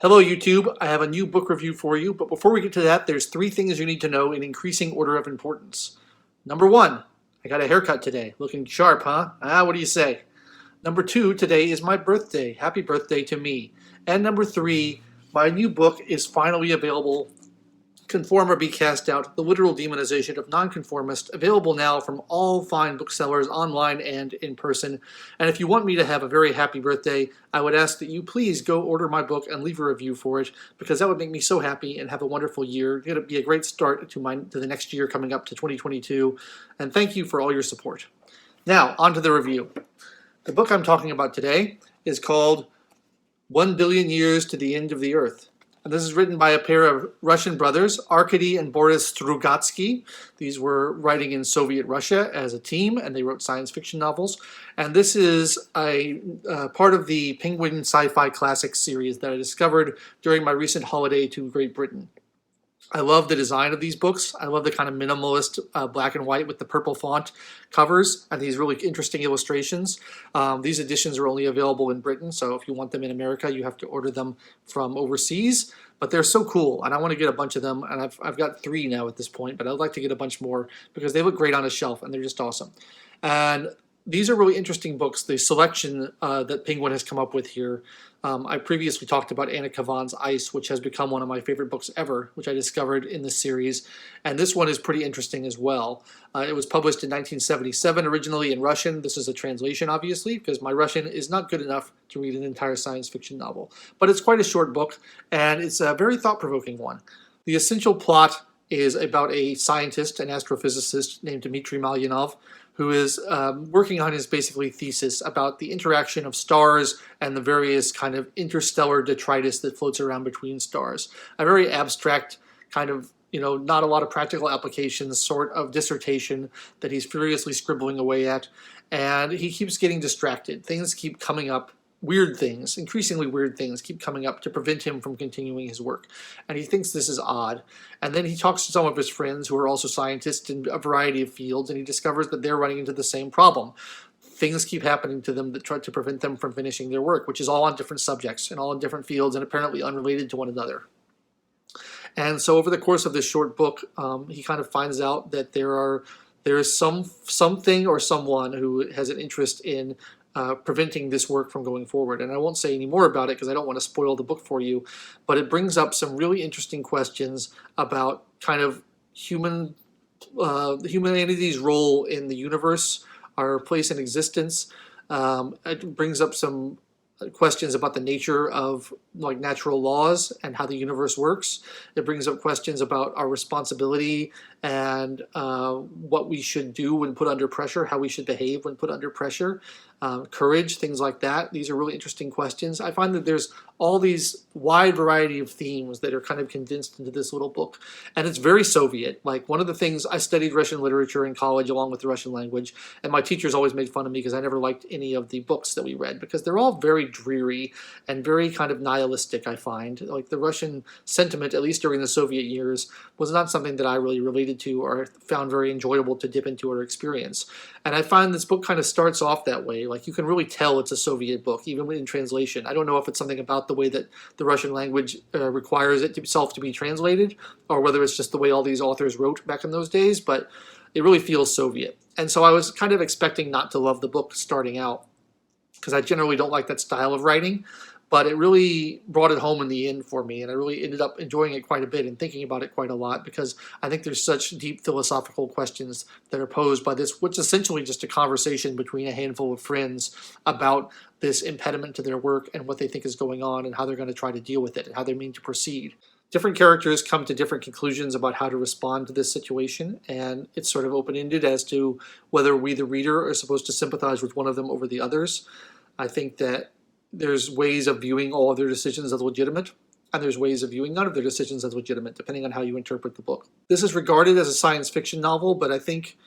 Hello YouTube, I have a new book review for you, but before we get to that, there's three things you need to know in increasing order of importance. Number one, I got a haircut today. Looking sharp, huh? What do you say? Number two, today is my birthday. Happy birthday to me. And number three, my new book is finally available, Conform or Be Cast Out, The Literal Demonization of Nonconformists, available now from all fine booksellers online and in person. And if you want me to have a very happy birthday, I would ask that you please go order my book and leave a review for it, because that would make me so happy and have a wonderful year. It's going to be a great start to the next year coming up to 2022. And thank you for all your support. Now, on to the review. The book I'm talking about today is called 1 Billion Years to the End of the Earth. And this is written by a pair of Russian brothers, Arkady and Boris Strugatsky. These were writing in Soviet Russia as a team, and they wrote science fiction novels. And this is a part of the Penguin Sci-Fi Classics series that I discovered during my recent holiday to Great Britain. I love the design of these books. I love the kind of minimalist black and white with the purple font covers and these really interesting illustrations. These editions are only available in Britain, so if you want them in America, you have to order them from overseas. But they're so cool, and I want to get a bunch of them, and I've got 3 now at this point, but I'd like to get a bunch more because they look great on a shelf, and they're just awesome. And these are really interesting books. The selection that Penguin has come up with here. I previously talked about Anna Kavan's Ice, which has become one of my favorite books ever, which I discovered in this series. And this one is pretty interesting as well. It was published in 1977, originally in Russian. This is a translation, obviously, because my Russian is not good enough to read an entire science fiction novel. But it's quite a short book, and it's a very thought-provoking one. The essential plot is about a scientist, an astrophysicist named Dmitry Malyanov, who is working on his basically thesis about the interaction of stars and the various kind of interstellar detritus that floats around between stars. A very abstract kind of, not a lot of practical applications sort of dissertation that he's furiously scribbling away at. And he keeps getting distracted. Things keep coming up. Weird things, increasingly weird things, keep coming up to prevent him from continuing his work. And he thinks this is odd. And then he talks to some of his friends who are also scientists in a variety of fields, and he discovers that they're running into the same problem. Things keep happening to them that try to prevent them from finishing their work, which is all on different subjects and all in different fields and apparently unrelated to one another. And so over the course of this short book, he kind of finds out that there is something or someone who has an interest in preventing this work from going forward. And I won't say any more about it because I don't want to spoil the book for you, but it brings up some really interesting questions about kind of humanity's role in the universe, our place in existence. It brings up some questions about the nature of natural laws and how the universe works. It brings up questions about our responsibility and what we should do when put under pressure, how we should behave when put under pressure, courage, things like that. These are really interesting questions. I find that there's all these wide variety of themes that are kind of condensed into this little book. And it's very Soviet. Like, one of the things, I studied Russian literature in college along with the Russian language, and my teachers always made fun of me because I never liked any of the books that we read because they're all very dreary and very kind of nihilistic, I find. Like, the Russian sentiment, at least during the Soviet years, was not something that I really related to or found very enjoyable to dip into or experience. And I find this book kind of starts off that way. Like, you can really tell it's a Soviet book, even in translation. I don't know if it's something about the way that the Russian language requires it itself to be translated, or whether it's just the way all these authors wrote back in those days, but it really feels Soviet. And so I was kind of expecting not to love the book starting out, because I generally don't like that style of writing, but it really brought it home in the end for me, and I really ended up enjoying it quite a bit and thinking about it quite a lot, because I think there's such deep philosophical questions that are posed by this, which is essentially just a conversation between a handful of friends about this impediment to their work and what they think is going on and how they're going to try to deal with it and how they mean to proceed. Different characters come to different conclusions about how to respond to this situation, and it's sort of open-ended as to whether we, the reader, are supposed to sympathize with one of them over the others. I think that there's ways of viewing all of their decisions as legitimate, and there's ways of viewing none of their decisions as legitimate, depending on how you interpret the book. This is regarded as a science fiction novel, but I think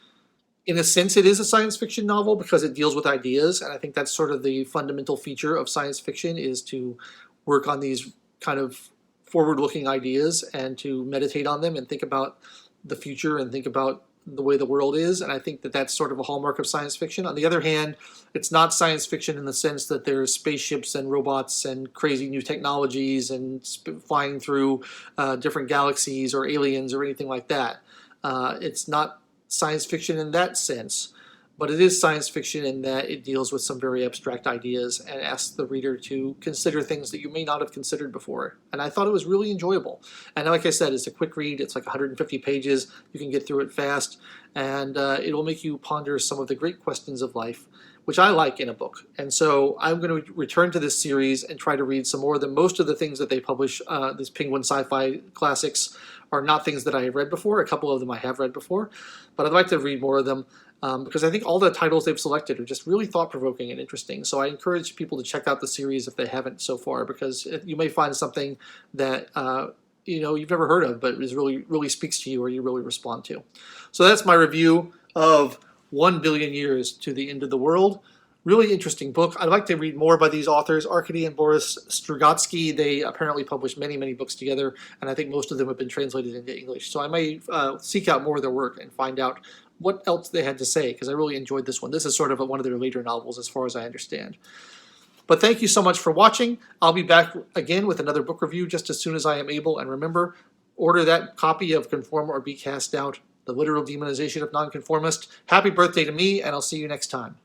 in a sense it is a science fiction novel because it deals with ideas, and I think that's sort of the fundamental feature of science fiction, is to work on these kind of forward-looking ideas and to meditate on them and think about the future and think about the way the world is, and I think that that's sort of a hallmark of science fiction. On the other hand, it's not science fiction in the sense that there's spaceships and robots and crazy new technologies and flying through different galaxies or aliens or anything like that. It's not science fiction in that sense, but it is science fiction in that it deals with some very abstract ideas and asks the reader to consider things that you may not have considered before. And I thought it was really enjoyable. And like I said, it's a quick read. It's like 150 pages. You can get through it fast, and it will make you ponder some of the great questions of life, which I like in a book. And so I'm going to return to this series and try to read some more of them. Most of the things that they publish, this Penguin Sci-Fi Classics, are not things that I have read before. A couple of them I have read before, but I'd like to read more of them because I think all the titles they've selected are just really thought-provoking and interesting. So I encourage people to check out the series if they haven't so far, because you may find something that you've never heard of, but is really speaks to you or you really respond to. So that's my review of 1 Billion Years to the End of the World. Really interesting book. I'd like to read more by these authors, Arkady and Boris Strugatsky. They apparently published many, many books together, and I think most of them have been translated into English. So I may seek out more of their work and find out what else they had to say, because I really enjoyed this one. This is sort of one of their later novels, as far as I understand. But thank you so much for watching. I'll be back again with another book review just as soon as I am able. And remember, order that copy of Conform or Be Cast Out, The Literal Demonization of Nonconformist. Happy birthday to me, and I'll see you next time.